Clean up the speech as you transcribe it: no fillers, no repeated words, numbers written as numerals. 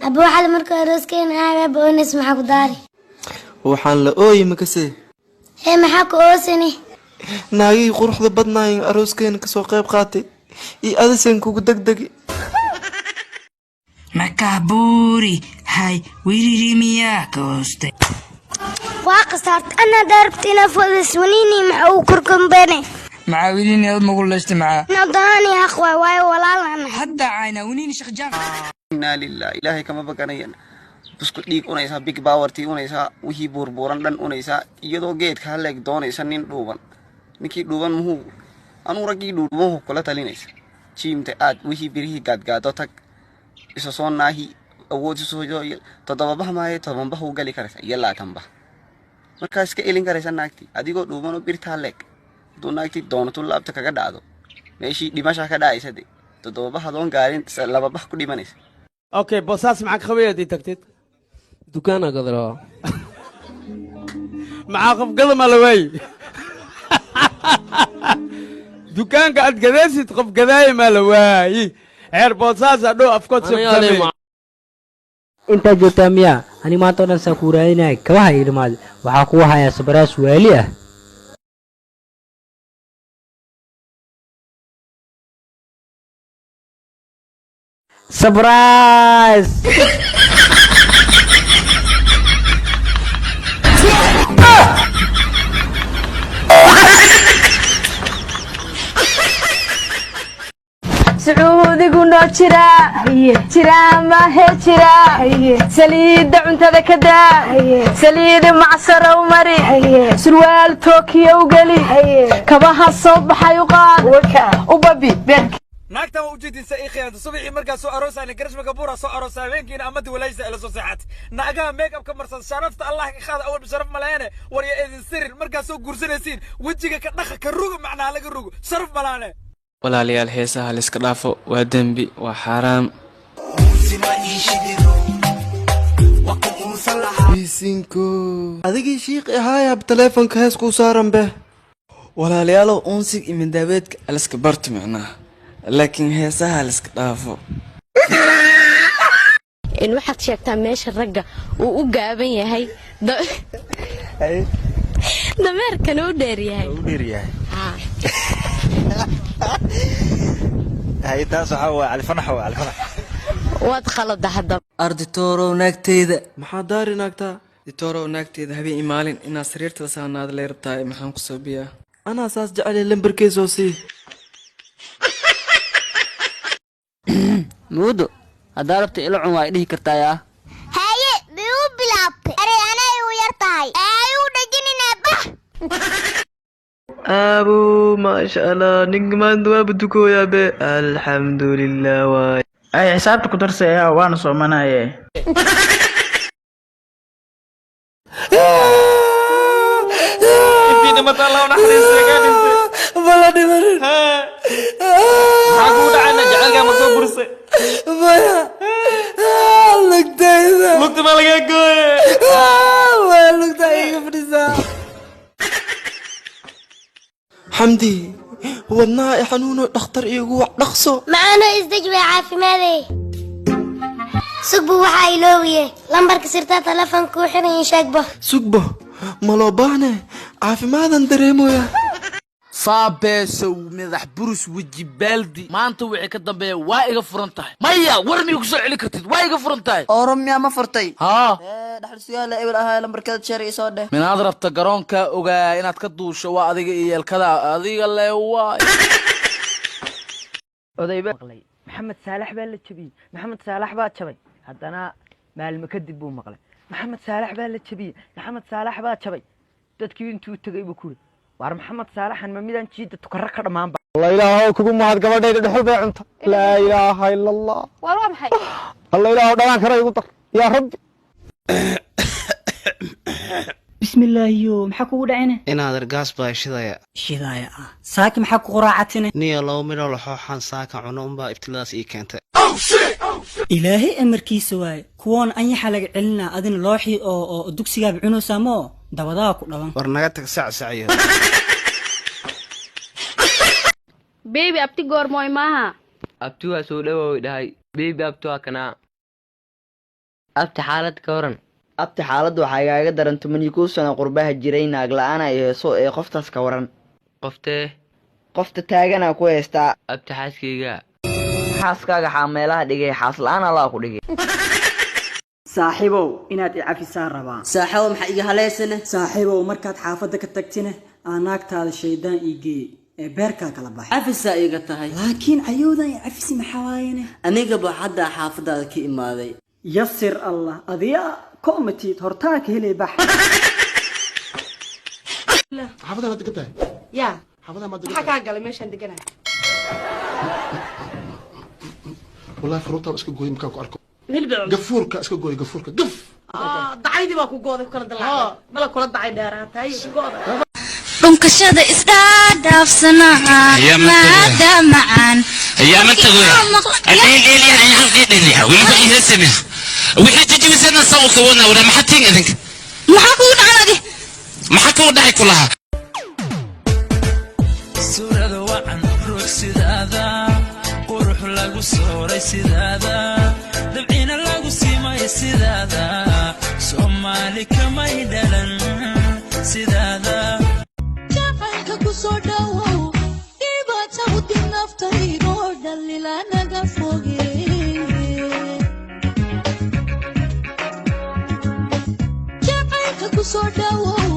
أبو حال مركو روسكين أنا بونس معك داري waxaan la ooyi makasee هي محاك أوسني naagii quruxda badnaayeen arooskeena kasoo qayb qaatay iyo adaseen kugu degdegi مكابوري هاي ويري ميا كوستي واقصرت أنا ضربتنا فوز ونيني مع كركم بني معاولين يا ما قلت معاه نضاني يا أخوي واي ولا أنا حتى عينا ونيني شيخ جعفر إنا لله إلهي كما بقنايا بسكت ليك أنيسا بيك باورتي أنيسا وهي بوربوران دان أنيسا يدو جيت خالك دونيسا نين دوبان نكي دوبان مهو أنو رقي دوبان كلا تلينيسا چيم تأد وهي بريه قاد تك إساسون ناهي أود سوجو تضبابه ماي تضبابه قالي كارسا يلا تنبه markaas ka elin karaysan naagti adigoo dhuuban oo birta leeg doo naagti doonato laabta kaga dhacdo meeshii dhimasha ka dhacaysay toddoba doon gaarin laba bax ku dhimanaysa okay bosaas maxaa khaweeyay tagtid dukaana gadro maxaa qof gada malaway dukaanka aad gadaysid qof gadaay malaway heer bosaas adoo afkood sabtay inta joogtaa miya ani maanta oo dhan saa ku raadinay kabaha ilmaad waxaa ku hayaa sabaraas waali ah surprise سعودي قلنا ترى ترى ما هي ترى سليد انت ذاك دا سليد معصر ومري سروال طوكيو وقلي كباها الصبح يقال وبابي بيرك naagta waa ujeedinsa ii khiyaanta subaxii markaa soo aroosayna garash makabuura soo aroosa habeenkiina amadi walaysa ila soo saacad naagaha make-up ka marsan sharafta allah ka qaada awal sharaf malaane war ya idin sirin markaa soo guursanaysiin wejiga ka dhaqa ka rugo macnaa laga rugo sharaf malaane walaalayaal heesaha la iska dhaafo waa dembi waa xaraam bisinko adigii shiiq ahaayab teleefonka hees kuu saaran beh walaalayaalow unsig imin daabeedka aliska barto micnaha laakiin heesaha la iska dhaafo in waxaad sheegtaa meesha ragga uu u gaaban yahay dameerkan uu dheer yahay hay taas waxa waa ali fanax waad khalada hadda arditoro naagteeda maxaa daari naagtaa ditoro naagteeda habeen imaalin inaa sariirta saanaad leertaay maxaan ku soo biyaa anaa saas jecel lambarkeesoo sii muudo haddaa rabta ila cun waa dhihi kartaa yaa haye biyuu bilaabtay aray anay u yartahay ayuu dhajinina bah ابو ما شاء الله نجمان دواب دكويا به الحمد لله واي اي حسابتك درسيا وانا صومنايه intiina matala una xariisay gaadhisay bala dhiman maxaa kugu dhacayna jacaylkaa ma soo burisay baya lugtayda lugta ma lagaa gooye waa lugta iga fadhisaa حمدي هو النائي حنونو دختر إيقو دخصو معانا ازدجبي عافي ماذي سقبو وحاي لويه لمبر كسرتا تلفن كوحرين شاكبه سقبه ملوبانه عافي ماذا ندريمو يا صابيسو مدح بروس وجي بالدي ما انت وحي كدنبيه waa iga furan tahay maya warmi ku soo celi kartid waa iga furan tahay oromya ma furtay ha dhaxal su'aal ebil ahaa lambarkada sheer soo dheh minaad rabta garoonka ogaa inaad ka duusho waa adiga iyo yeelkada adiga le waa odayba maxamed saalax baa la jabiyay maxamed saalax baa jabay haddana maalmo kadib buu maqlay maxamed saalax baa la jabiyay maxamed saalax baa jabay dadkii intuu tagay buu ku war maxamed saalaxan ma midaan jiida tukara ka dhamaan ba الله إله كوكو مهد قبل دحول بيعنت لا إله إلا الله والله محي الله إله دمان كره يقطر يا ربي بسم الله يوم حكوا دعينا inaad argaas baa shidaya شذايا ساكن حكوا قراعتنا niyo loo midho la xooxan saaka cuno unbaa ibtilaas ii keentay إلهي أمركي سواي كون أي حلقة علنا أذن لوحي أو دكسيا بعنو سامو دبضاكو دبان war naga tag sacsaciyo baby abti goormoy maaha abtuwa soo dhawow dhahay baby abtuwa kana abti xaalad ka waran abti xaaladdu waxaa igaaga daran 10 sano qurbaha jiray naag la'aan ay heeso ee qoftaas ka waran qofta taagana ku heystaa abti xaaskayga xaaskaaga xaameelaha dhigay xaas la'aan Allah ku dhigay saaxiibow inaad i cafisaan rabaa saaxiibow maxaa iga haleysana saaxiibow markaad xaafadda ka tagtina naagtaada shaydaan ii geey ee beerkaa kala baxay cafisaa iga tahay laakiin cayowdan i cafisi maxaa waayene anigaba hadda xaafadaada ka imaaday yasir allah adiga كومتيت هرتاك هلي بحر حافظها ما دقتها يا حافظها ما دقتها حكا قال مش عندنا والله فروتها اسكو قوي مكاكو اركو قفورك اسكو قوي قفورك قف دعيدي باكو قوده كلا دلع ملا كلا دعي دheeraata hay qooda dhunkashada isdhaafsanaa maada macaan ayaama tagoya adeegeliya ay halkii dhiniya wiiba ila samee wixii jijibisana sawka wana wada maxatin idinka maxaa ku dhacay kulaha suurada wacan ruux sidaada qurux lagu sooray sidaada dabciina lagu siimay sidaada Soomaali kamay dhalan sidaada jacaylka ku soo dhawow dhibaato u dinaftaydo dhalila naga fogee jacaylka ku soo dhawow